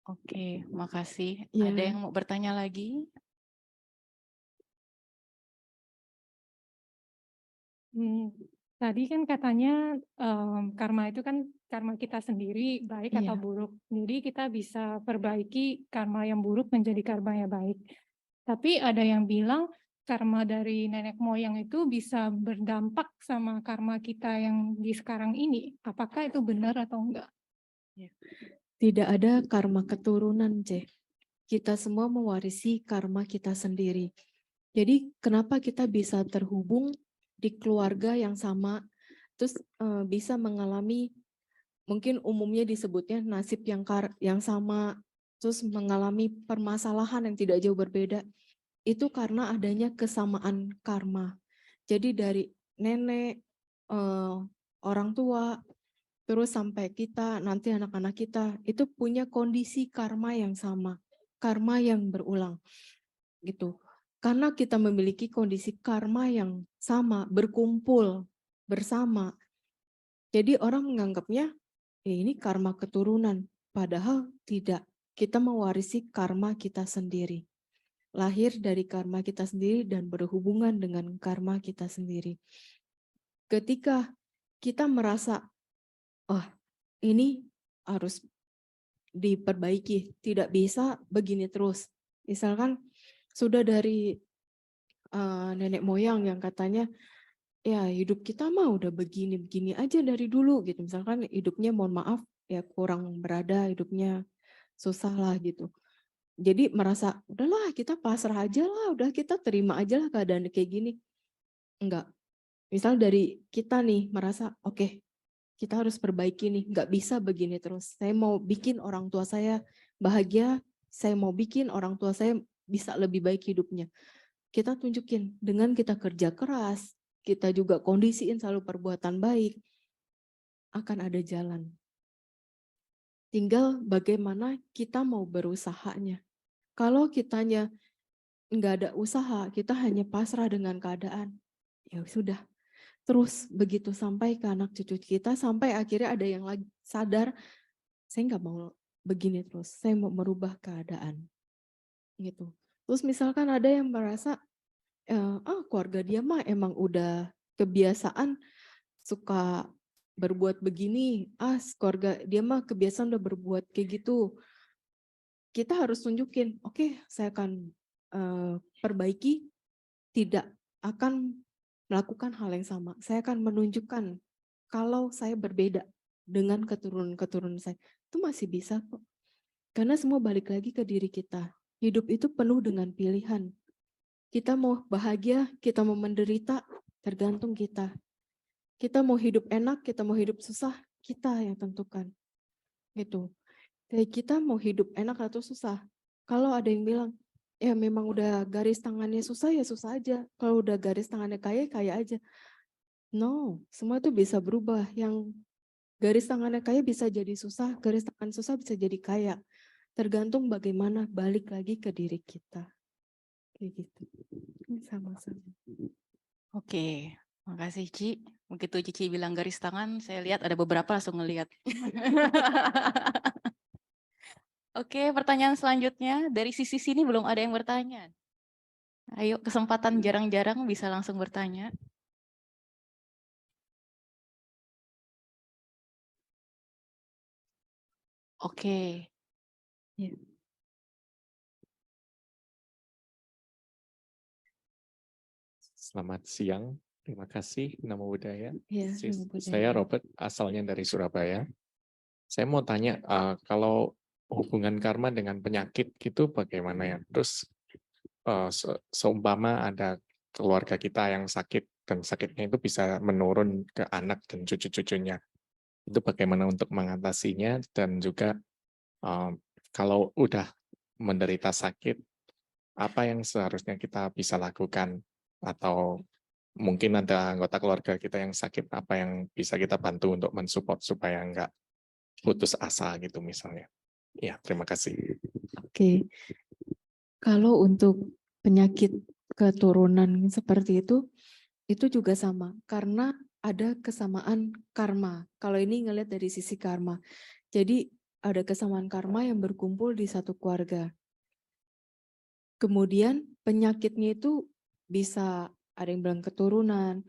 Oke, makasih. Ya. Ada yang mau bertanya lagi? Tadi kan katanya karma itu kan karma kita sendiri baik atau Iya. buruk. Jadi kita bisa perbaiki karma yang buruk menjadi karma yang baik. Tapi ada yang bilang karma dari nenek moyang itu bisa berdampak sama karma kita yang di sekarang ini. Apakah itu benar atau enggak? Tidak ada karma keturunan, C. Kita semua mewarisi karma kita sendiri. Jadi kenapa kita bisa terhubung di keluarga yang sama, terus bisa mengalami, mungkin umumnya disebutnya nasib yang sama, terus mengalami permasalahan yang tidak jauh berbeda, itu karena adanya kesamaan karma. Jadi dari nenek, orang tua, terus sampai kita, nanti anak-anak kita, itu punya kondisi karma yang sama, karma yang berulang, gitu. Karena kita memiliki kondisi karma yang sama, berkumpul bersama, jadi orang menganggapnya, ini karma keturunan, padahal tidak. Kita mewarisi karma kita sendiri, lahir dari karma kita sendiri dan berhubungan dengan karma kita sendiri. Ketika kita merasa, oh ini harus diperbaiki, tidak bisa begini terus. Misalkan sudah dari nenek moyang yang katanya, ya hidup kita mah udah begini-begini aja dari dulu gitu. Misalkan hidupnya mohon maaf ya kurang berada, hidupnya susah lah gitu. Jadi merasa udahlah kita pasrah aja lah, udah kita terima aja lah keadaan kayak gini. Enggak. Misal dari kita nih merasa oke, kita harus perbaiki nih, nggak bisa begini terus. Saya mau bikin orang tua saya bahagia, saya mau bikin orang tua saya bisa lebih baik hidupnya. Kita tunjukin dengan kita kerja keras, kita juga kondisiin selalu perbuatan baik, akan ada jalan. Tinggal bagaimana kita mau berusahanya. Kalau kitanya nggak ada usaha, kita hanya pasrah dengan keadaan, ya sudah. Terus begitu sampai ke anak cucu kita, sampai akhirnya ada yang lagi sadar, saya nggak mau begini terus, saya mau merubah keadaan. Gitu. Terus misalkan ada yang merasa, keluarga dia mah emang udah kebiasaan suka berbuat begini, keluarga dia mah kebiasaan udah berbuat kayak gitu. Kita harus tunjukin, oke, saya akan perbaiki, tidak akan melakukan hal yang sama. Saya akan menunjukkan kalau saya berbeda dengan keturunan-keturunan saya. Itu masih bisa kok. Karena semua balik lagi ke diri kita. Hidup itu penuh dengan pilihan. Kita mau bahagia, kita mau menderita, tergantung kita. Kita mau hidup enak, kita mau hidup susah, kita yang tentukan. Gitu. Kayak kita mau hidup enak atau susah. Kalau ada yang bilang, ya memang udah garis tangannya susah ya susah aja. Kalau udah garis tangannya kaya, kaya aja. No, semua itu bisa berubah. Yang garis tangannya kaya bisa jadi susah, garis tangan susah bisa jadi kaya. Tergantung bagaimana balik lagi ke diri kita. Kayak gitu. Sama-sama. Oke, makasih Ci. Begitu Cici bilang garis tangan, saya lihat ada beberapa langsung ngelihat. Oke, pertanyaan selanjutnya. Dari sisi sini belum ada yang bertanya. Ayo, kesempatan jarang-jarang bisa langsung bertanya. Oke. Ya. Selamat siang, terima kasih. Namo Buddhaya. Ya, Namo Buddhaya. Saya Robert, asalnya dari Surabaya. Saya mau tanya, kalau hubungan karma dengan penyakit gitu bagaimana ya? Terus seumpama ada keluarga kita yang sakit dan sakitnya itu bisa menurun ke anak dan cucu-cucunya. Itu bagaimana untuk mengatasinya dan juga kalau udah menderita sakit, apa yang seharusnya kita bisa lakukan? Atau mungkin ada anggota keluarga kita yang sakit, apa yang bisa kita bantu untuk mensupport supaya nggak putus asa gitu misalnya. Ya, terima kasih. Oke. Kalau untuk penyakit keturunan seperti itu juga sama. Karena ada kesamaan karma. Kalau ini ngelihat dari sisi karma. Jadi ada kesamaan karma yang berkumpul di satu keluarga. Kemudian penyakitnya itu bisa ada yang bilang keturunan,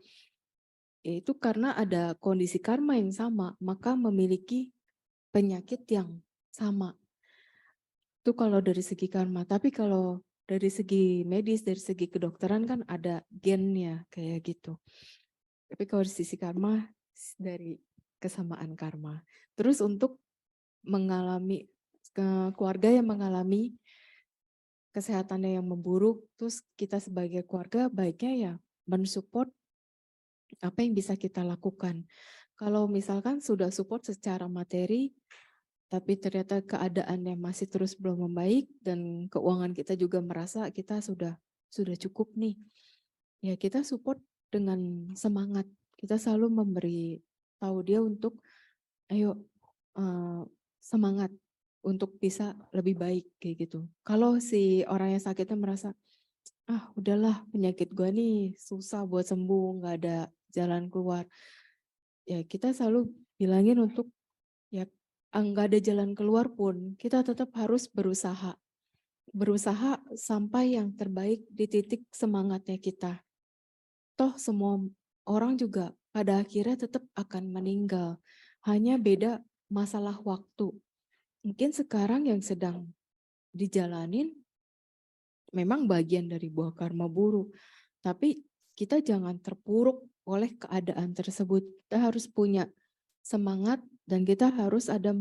yaitu karena ada kondisi karma yang sama, maka memiliki penyakit yang sama. Itu kalau dari segi karma, tapi kalau dari segi medis, dari segi kedokteran kan ada gennya kayak gitu. Tapi kalau dari sisi karma, dari kesamaan karma. Terus untuk mengalami keluarga yang mengalami kesehatannya yang memburuk, terus kita sebagai keluarga baiknya ya mensupport apa yang bisa kita lakukan. Kalau misalkan sudah support secara materi, tapi ternyata keadaannya masih terus belum membaik dan keuangan kita juga merasa kita sudah cukup nih. Ya kita support dengan semangat. Kita selalu memberi tahu dia untuk ayo semangat untuk bisa lebih baik kayak gitu. Kalau si orang yang sakitnya merasa udahlah penyakit gua nih susah buat sembuh, nggak ada jalan keluar. Ya kita selalu bilangin untuk ya nggak ada jalan keluar pun kita tetap harus berusaha. Berusaha sampai yang terbaik di titik semangatnya kita. Toh semua orang juga pada akhirnya tetap akan meninggal. Hanya beda masalah waktu. Mungkin sekarang yang sedang dijalanin memang bagian dari buah karma buruk. Tapi kita jangan terpuruk oleh keadaan tersebut. Kita harus punya semangat dan kita harus ada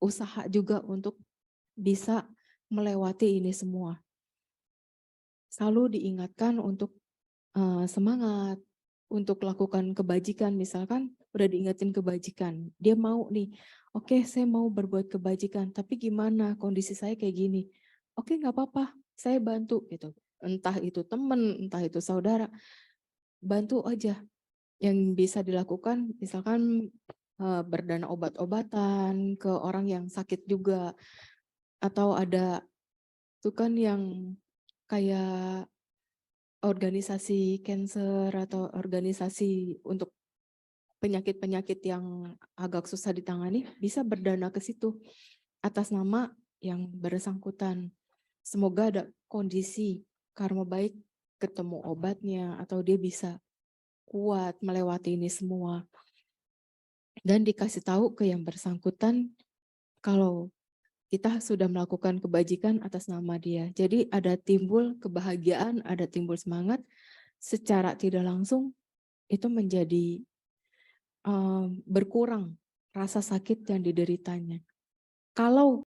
usaha juga untuk bisa melewati ini semua. Selalu diingatkan untuk semangat, untuk lakukan kebajikan. Misalkan udah diingatin kebajikan, dia mau nih, oke saya mau berbuat kebajikan, tapi gimana kondisi saya kayak gini. Oke nggak apa-apa, saya bantu gitu. Entah itu teman, entah itu saudara, bantu aja. Yang bisa dilakukan misalkan berdana obat-obatan ke orang yang sakit juga. Atau ada itu kan yang kayak organisasi cancer atau organisasi untuk penyakit-penyakit yang agak susah ditangani, bisa berdana ke situ atas nama yang bersangkutan. Semoga ada kondisi karma baik, ketemu obatnya, atau dia bisa kuat melewati ini semua. Dan dikasih tahu ke yang bersangkutan kalau kita sudah melakukan kebajikan atas nama dia. Jadi ada timbul kebahagiaan, ada timbul semangat, secara tidak langsung itu menjadi berkurang rasa sakit yang dideritanya. Kalau